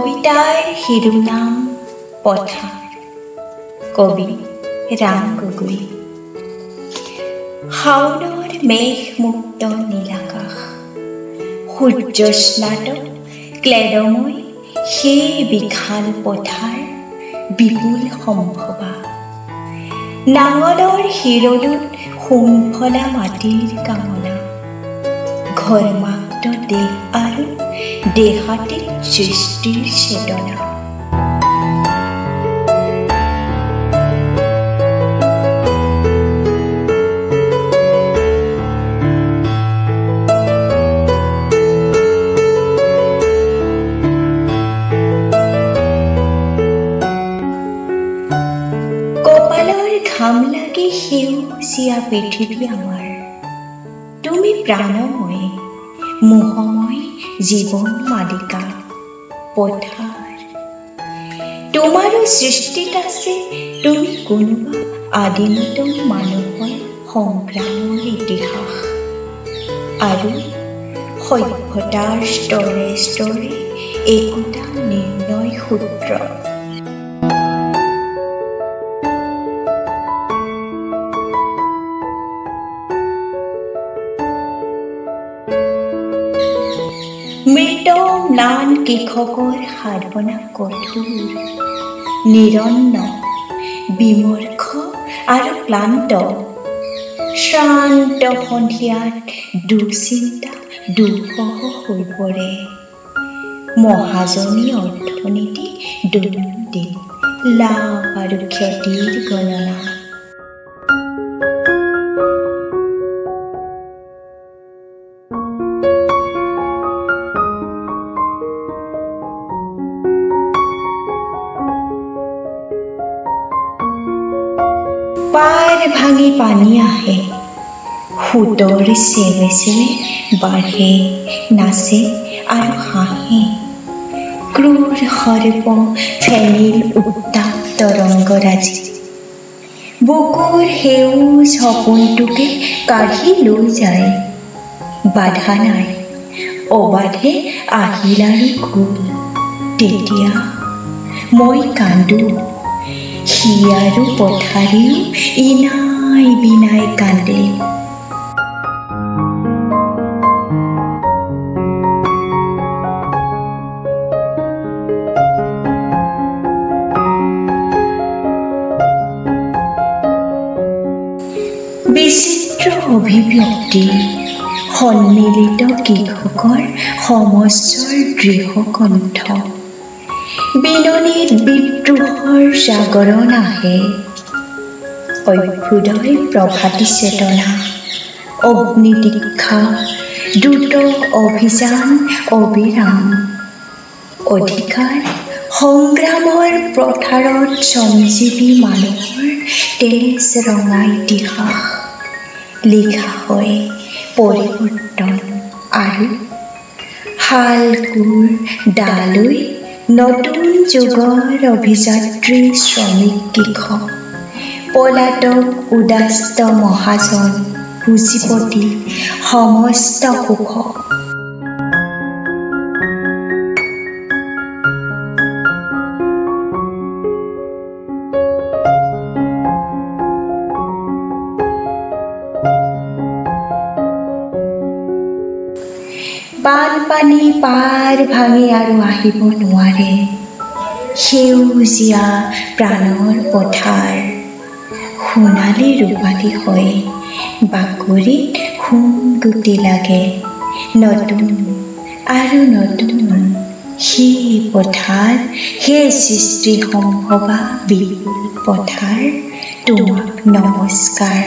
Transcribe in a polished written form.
কবিতাৰ শিৰোনাম পথাৰ। কবি ৰাম গগৈ। শাওনৰ মেঘমুক্ত নীলাকাশ, সূৰ্যস্নাত ক্লেদময় সেই বিশাল পথাৰ, বিপুল সম্ভৱা। নাঙলৰ শিৰলোত সোণফলা মাটিৰ কামনা, ঘৰমাক্ত দেশ আৰু দেহাতীত সৃষ্টিৰ চেতনা। কপালৰ ঘাম লাগি সেউজীয়া পৃথিৱী আমাৰ, তুমি প্ৰাণময় মোহময় জীৱন মালিকা পথাৰ। তোমাৰো সৃষ্টিত আছে তুমি কোনোবা আদিমতম মানুহৰ সংগ্ৰামৰ ইতিহাস, আৰু সভ্যতাৰ স্তৰে স্তৰে একোটা নিৰ্ণয় সূত্ৰ। মৃত ম্লান কৃষকৰ সাধনা কঠোৰ, নিৰন্ন বিমৰ্ষ আৰু ক্লান্ত। শ্ৰান্ত সন্ধিয়াত দুশ্চিন্তা দুঃসহ হৈ পৰে। মহাজনী অৰ্থনীতি দৈনন্দিন লাভ আৰু ক্ষতিৰ গণনা। পাৰ ভাঙি পানী আহে, সোঁতৰ চেৱে চেৱে বাঢ়ে, নাচে আৰু হাঁহে। ক্ৰূৰ সৰ্প ফেনিল উত্তাপ তৰংগৰাজি, বুকুৰ সেউজ সপোনটোকে কাঢ়ি লৈ যায়। বাধা নাই, অবাধে আহিল আৰু গ'ল। তেতিয়া মই কান্দো, সি আৰু পথাৰীও ইনাই বিনাই কান্দে। বিচিত্ৰ অভিব্যক্তি, সন্মিলিত কৃষকৰ সমস্যাৰ দৃঢ় কণ্ঠ। বিননিত বিদ্ৰোহৰ জাগৰণ আহে, অভ্যুদয় প্ৰভাতী চেতনা। অগ্নিদীক্ষা দ্ৰুত অভিযান অবিৰাম। অধিকাৰ সংগ্ৰামৰ পথাৰত শ্ৰমজীৱী মানুহৰ তেজ ৰঙা ইতিহাস। লিখা হয় পৰিৱৰ্তন আৰু শাল কোৰ দালৈ নতুন যুগৰ অভিযাত্ৰী শ্ৰমিক কৃষক। পলাতক উদাস্ত মহাজন পুঁজিপতি সমস্ত সুখক। বানপানী পাৰ ভাঙি আৰু আহিব নোৱাৰে, সেউজীয়া প্ৰাণৰ পথাৰ। সোণালী ৰূপালী হয়, বাকৰিত সোণ গুটি লাগে। নতুন আৰু নতুন সেই পথাৰ, সেই সৃষ্টি সম্ভৱা বিপুল পথাৰ। তোমাক নমস্কাৰ।